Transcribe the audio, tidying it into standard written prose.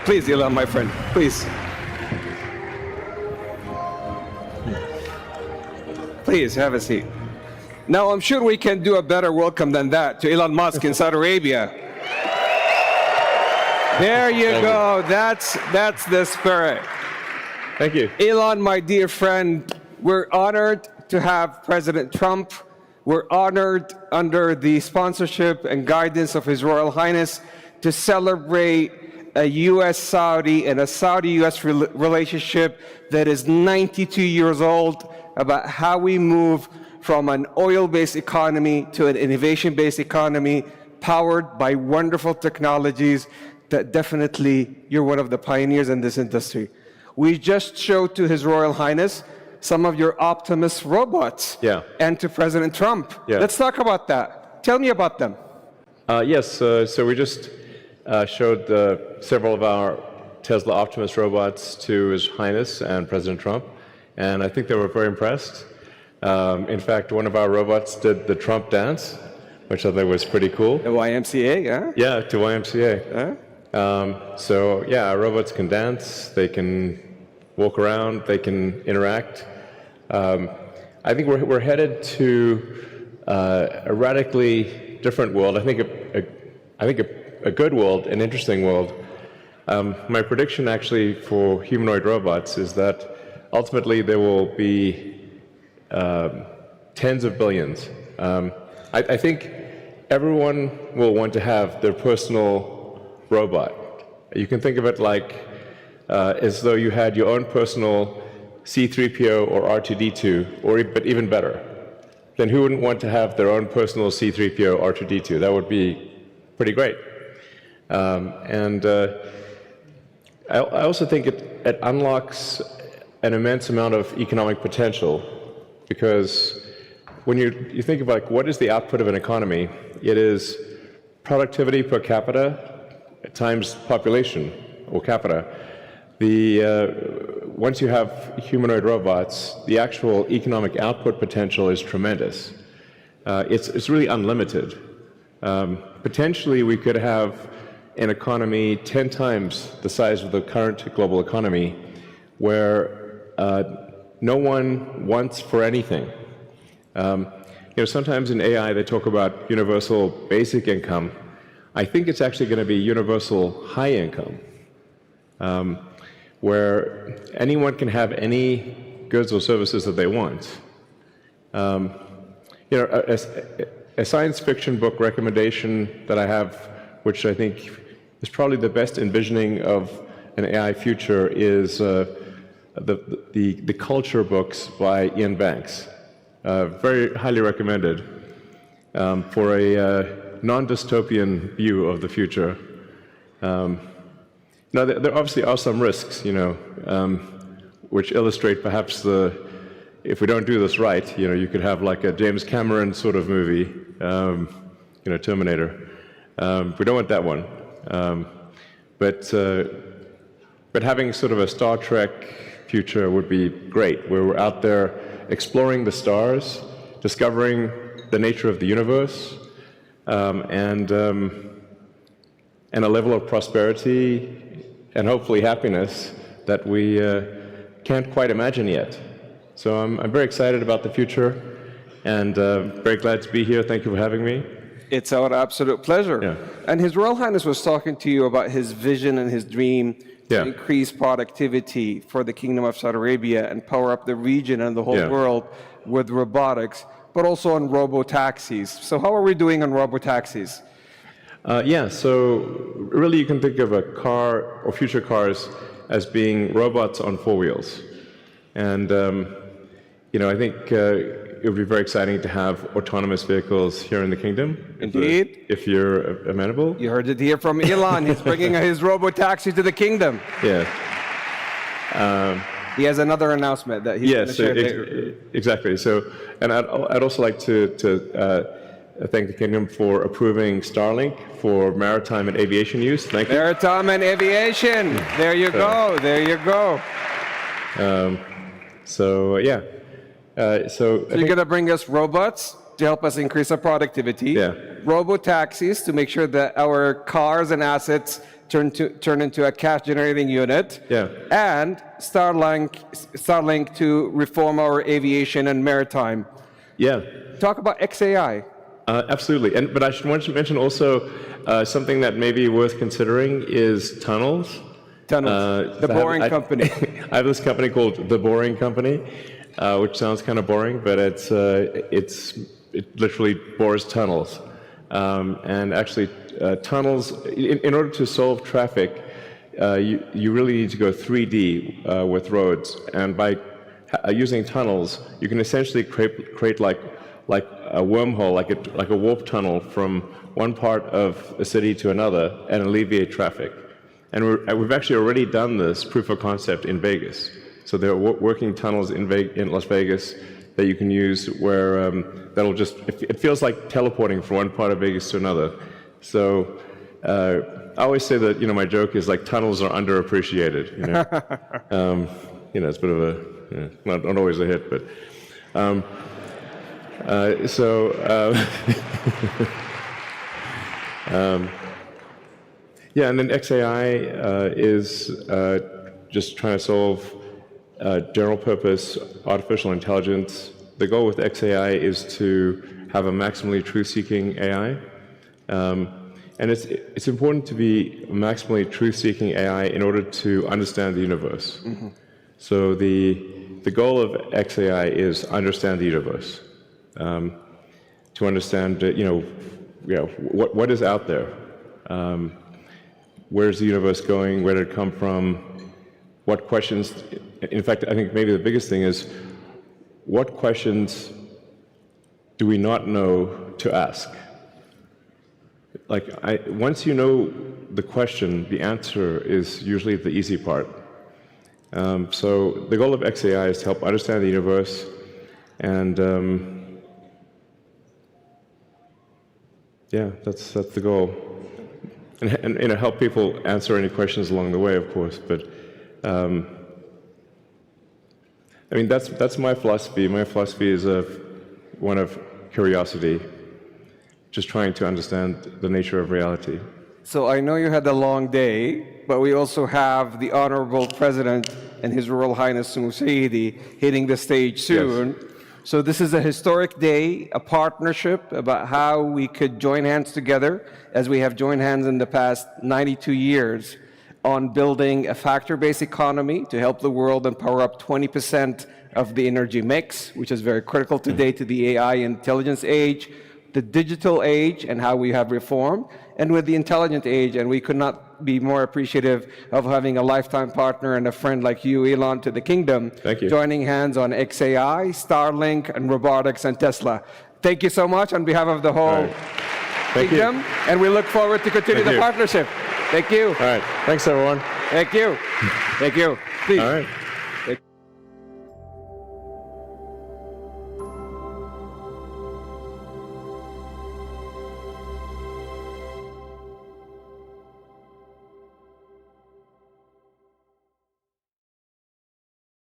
Please, Elon, my friend, please. Please, have a seat. Now, I'm sure we can do a better welcome than that to Elon Musk in Saudi Arabia. There you go. That's the spirit. Thank you. Elon, my dear friend, we're honored to have President Trump. We're honored under the sponsorship and guidance of His Royal Highness to celebrate a U.S.-Saudi and a Saudi-U.S. relationship that is 92 years old, about how we move from an oil-based economy to an innovation-based economy powered by wonderful technologies that definitely you're one of the pioneers in this industry. We just showed to His Royal Highness some of your Optimus robots, and to President Trump. Let's talk about that. Tell me about them. Yes, so we just showed several of our Tesla Optimus robots to His Highness and President Trump, and I think they were very impressed. In fact, one of our robots did the Trump dance, which I thought was pretty cool. The YMCA, yeah? Yeah, to YMCA. So yeah, our robots can dance, they can walk around, they can interact. I think we're headed to a radically different world. I think a good world, an interesting world. My prediction actually for humanoid robots is that ultimately there will be tens of billions. I think everyone will want to have their personal robot. You can think of it like as though you had your own personal C-3PO or R2-D2, but even better. Then who wouldn't want to have their own personal C-3PO, R2-D2? That would be pretty great. I also think it unlocks an immense amount of economic potential, because when you think about like, what is the output of an economy, it is productivity per capita times population or capita. Once you have humanoid robots, the actual economic output potential is tremendous. It's really unlimited. Potentially, we could have an economy 10 times the size of the current global economy, where no one wants for anything. Sometimes in AI they talk about universal basic income. I think it's actually going to be universal high income, where anyone can have any goods or services that they want. A science fiction book recommendation that I have, which I think is probably the best envisioning of an AI future, is the culture books by Ian Banks. Very highly recommended for a non-dystopian view of the future. Now, there obviously are some risks, which illustrate perhaps if we don't do this right, you could have like a James Cameron sort of movie, Terminator. We don't want that one. But having sort of a Star Trek future would be great, where we're out there exploring the stars, discovering the nature of the universe, and a level of prosperity and hopefully happiness that we can't quite imagine yet. So I'm very excited about the future, and very glad to be here. Thank you for having me. It's our absolute pleasure. Yeah. And His Royal Highness was talking to you about his vision and his dream to increase productivity for the Kingdom of Saudi Arabia and power up the region and the whole world with robotics, but also on robo-taxis. So how are we doing on robo-taxis? So really you can think of a car or future cars as being robots on four wheels. And, I think it would be very exciting to have autonomous vehicles here in the kingdom. Indeed. If you're amenable. You heard it here from Elon. He's bringing his robo-taxi to the kingdom. Yeah. He has another announcement that he's going to share later. Exactly. So, and I'd also like to thank the kingdom for approving Starlink for maritime and aviation use. Thank you. Maritime and aviation. There you go. There you go. So you're going to bring us robots to help us increase our productivity. Yeah. Robo-taxis to make sure that our cars and assets turn into a cash-generating unit. Yeah. And Starlink to reform our aviation and maritime. Yeah. Talk about XAI. Absolutely. But I should want to mention also something that may be worth considering is tunnels. Tunnels. The Boring Company. I have this company called The Boring Company, which sounds kind of boring, but it literally bores tunnels. And actually, tunnels, in order to solve traffic, you really need to go 3D with roads. And by using tunnels, you can essentially create like a wormhole, like a warp tunnel from one part of a city to another and alleviate traffic. And we've actually already done this proof of concept in Vegas. So there are working tunnels in Las Vegas that you can use where that'll just, it feels like teleporting from one part of Vegas to another. So I always say that, my joke is like tunnels are underappreciated, it's a bit of a, not always a hit, but. Yeah, and then XAI is just trying to solve general purpose artificial intelligence. The goal with XAI is to have a maximally truth-seeking AI. And it's important to be a maximally truth-seeking AI in order to understand the universe. Mm-hmm. So the goal of XAI is understand the universe. To understand, what is out there. Where's the universe going? Where did it come from? What questions? In fact, I think maybe the biggest thing is, what questions do we not know to ask? Once you know the question, the answer is usually the easy part. So the goal of XAI is to help understand the universe and yeah, that's the goal. And help people answer any questions along the way, of course. But that's my philosophy. My philosophy is one of curiosity, just trying to understand the nature of reality. So I know you had a long day, but we also have the Honorable President and His Royal Highness Musaidi hitting the stage soon. Yes. So this is a historic day, a partnership about how we could join hands together, as we have joined hands in the past 92 years, on building a factor-based economy to help the world and power up 20% of the energy mix, which is very critical today to the AI intelligence age, the digital age, and how we have reformed, and with the intelligent age. And we could not be more appreciative of having a lifetime partner and a friend like you, Elon, to the kingdom. Thank you. Joining hands on XAI, Starlink, and robotics and Tesla. Thank you so much on behalf of the whole kingdom. And we look forward to continue the partnership. Thank you. All right. Thanks, everyone. Thank you. Thank you. Please. All right.